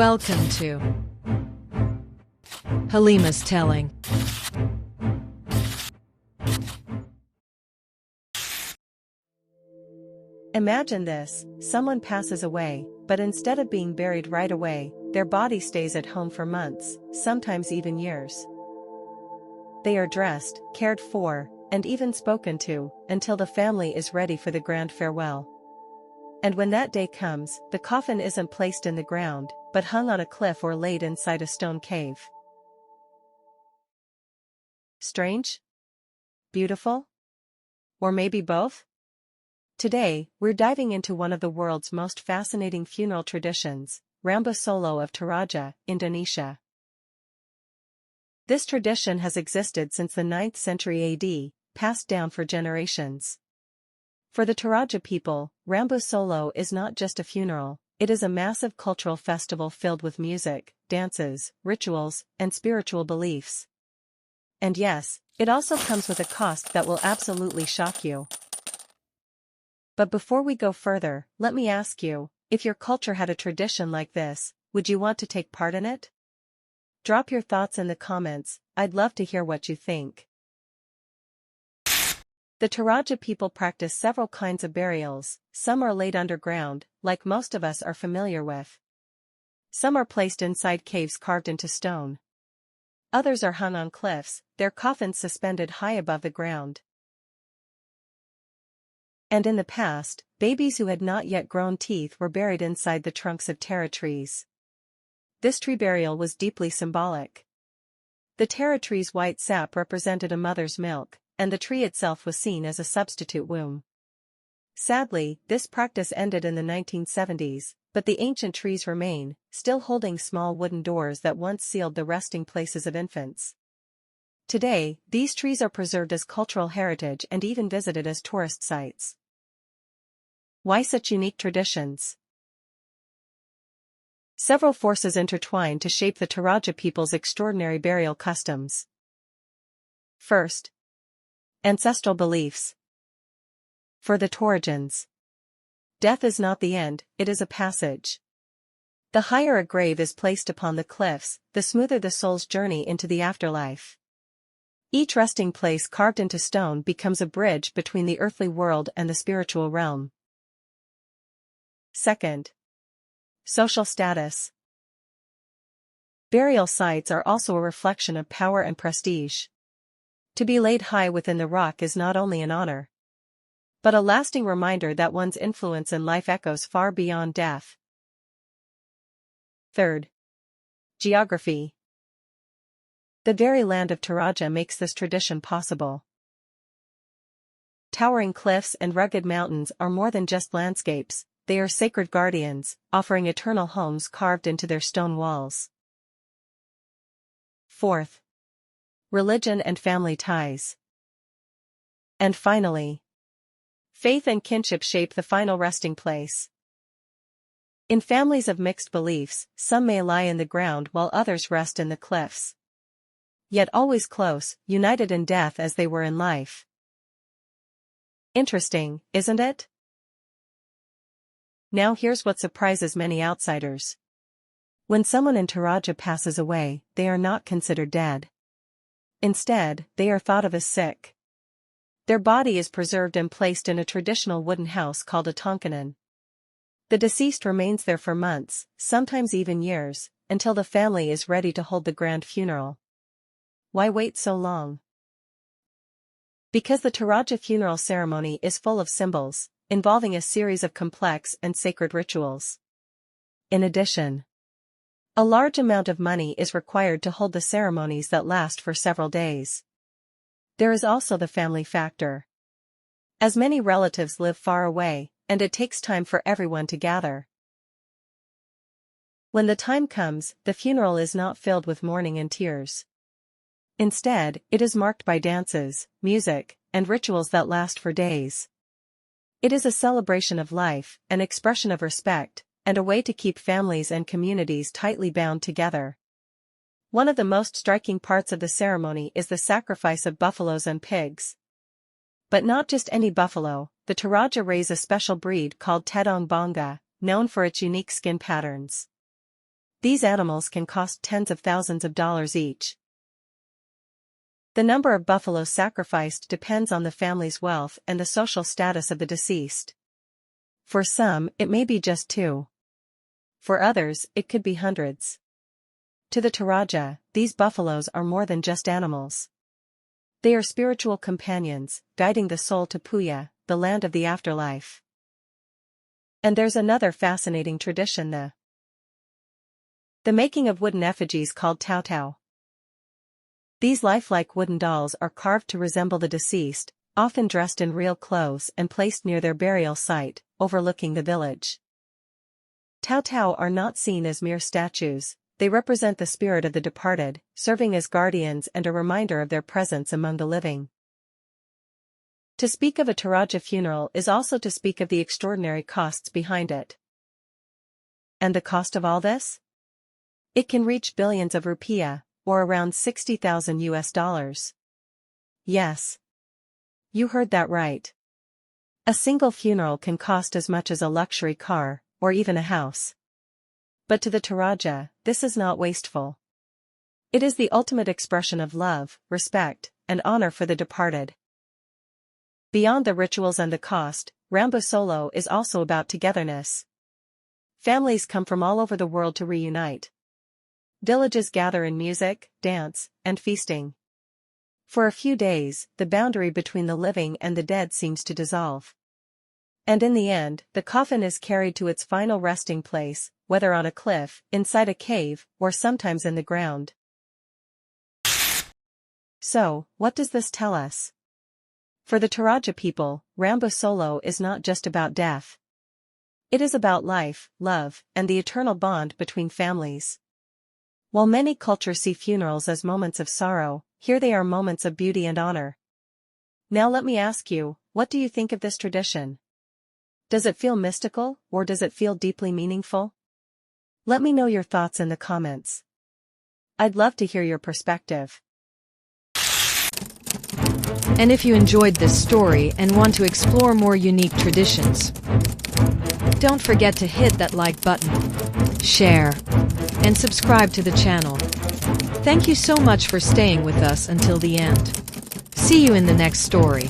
Welcome to Halima's Telling. Imagine this: someone passes away, but instead of being buried right away, their body stays at home for months, sometimes even years. They are dressed, cared for, and even spoken to, until the family is ready for the grand farewell. And when that day comes, the coffin isn't placed in the ground, but hung on a cliff or laid inside a stone cave. Strange? Beautiful? Or maybe both? Today, we're diving into one of the world's most fascinating funeral traditions, Rambu of Toraja, Indonesia. This tradition has existed since the 9th century AD, passed down for generations. For the Toraja people, Rambu Solo is not just a funeral, it is a massive cultural festival filled with music, dances, rituals, and spiritual beliefs. And yes, it also comes with a cost that will absolutely shock you. But before we go further, let me ask you, if your culture had a tradition like this, would you want to take part in it? Drop your thoughts in the comments, I'd love to hear what you think. The Toraja people practice several kinds of burials. Some are laid underground, like most of us are familiar with. Some are placed inside caves carved into stone. Others are hung on cliffs, their coffins suspended high above the ground. And in the past, babies who had not yet grown teeth were buried inside the trunks of tara trees. This tree burial was deeply symbolic. The tara tree's white sap represented a mother's milk, and the tree itself was seen as a substitute womb. Sadly, this practice ended in the 1970s, but the ancient trees remain, still holding small wooden doors that once sealed the resting places of infants. Today, these trees are preserved as cultural heritage and even visited as tourist sites. Why such unique traditions? Several forces intertwine to shape the Toraja people's extraordinary burial customs. First, ancestral beliefs. For the Torajans, death is not the end, it is a passage. The higher a grave is placed upon the cliffs, the smoother the soul's journey into the afterlife. Each resting place carved into stone becomes a bridge between the earthly world and the spiritual realm. Second, social status. Burial sites are also a reflection of power and prestige. To be laid high within the rock is not only an honor, but a lasting reminder that one's influence in life echoes far beyond death. Third, geography. The very land of Toraja makes this tradition possible. Towering cliffs and rugged mountains are more than just landscapes, they are sacred guardians, offering eternal homes carved into their stone walls. Fourth, religion and family ties. And finally, faith and kinship shape the final resting place. In families of mixed beliefs, some may lie in the ground while others rest in the cliffs. Yet always close, united in death as they were in life. Interesting, isn't it? Now here's what surprises many outsiders. When someone in Toraja passes away, they are not considered dead. Instead, they are thought of as sick. Their body is preserved and placed in a traditional wooden house called a tonkanan. The deceased remains there for months, sometimes even years, until the family is ready to hold the grand funeral. Why wait so long? Because the Toraja funeral ceremony is full of symbols, involving a series of complex and sacred rituals. In addition, a large amount of money is required to hold the ceremonies that last for several days. There is also the family factor. As many relatives live far away, and it takes time for everyone to gather. When the time comes, the funeral is not filled with mourning and tears. Instead, it is marked by dances, music, and rituals that last for days. It is a celebration of life, an expression of respect, and a way to keep families and communities tightly bound together. One of the most striking parts of the ceremony is the sacrifice of buffaloes and pigs. But not just any buffalo, the Toraja raise a special breed called Tedong Bonga, known for its unique skin patterns. These animals can cost tens of thousands of dollars each. The number of buffaloes sacrificed depends on the family's wealth and the social status of the deceased. For some, it may be just 2. For others, it could be hundreds. To the Toraja, these buffaloes are more than just animals. They are spiritual companions, guiding the soul to Puya, the land of the afterlife. And there's another fascinating tradition: the making of wooden effigies called tau. These lifelike wooden dolls are carved to resemble the deceased, often dressed in real clothes and placed near their burial site, overlooking the village. Tau are not seen as mere statues. They represent the spirit of the departed, serving as guardians and a reminder of their presence among the living. To speak of a Toraja funeral is also to speak of the extraordinary costs behind it. And the cost of all this? It can reach billions of rupiah, or around $60,000. Yes. You heard that right. A single funeral can cost as much as a luxury car, or even a house. But to the Toraja, this is not wasteful. It is the ultimate expression of love, respect, and honor for the departed. Beyond the rituals and the cost, Rambu Solo is also about togetherness. Families come from all over the world to reunite. Villages gather in music, dance, and feasting. For a few days, the boundary between the living and the dead seems to dissolve. And in the end, the coffin is carried to its final resting place, whether on a cliff, inside a cave, or sometimes in the ground. So, what does this tell us? For the Toraja people, Rambu Solo is not just about death. It is about life, love, and the eternal bond between families. While many cultures see funerals as moments of sorrow, here they are moments of beauty and honor. Now let me ask you, what do you think of this tradition? Does it feel mystical, or does it feel deeply meaningful? Let me know your thoughts in the comments. I'd love to hear your perspective. And if you enjoyed this story and want to explore more unique traditions, don't forget to hit that like button, share, and subscribe to the channel. Thank you so much for staying with us until the end. See you in the next story.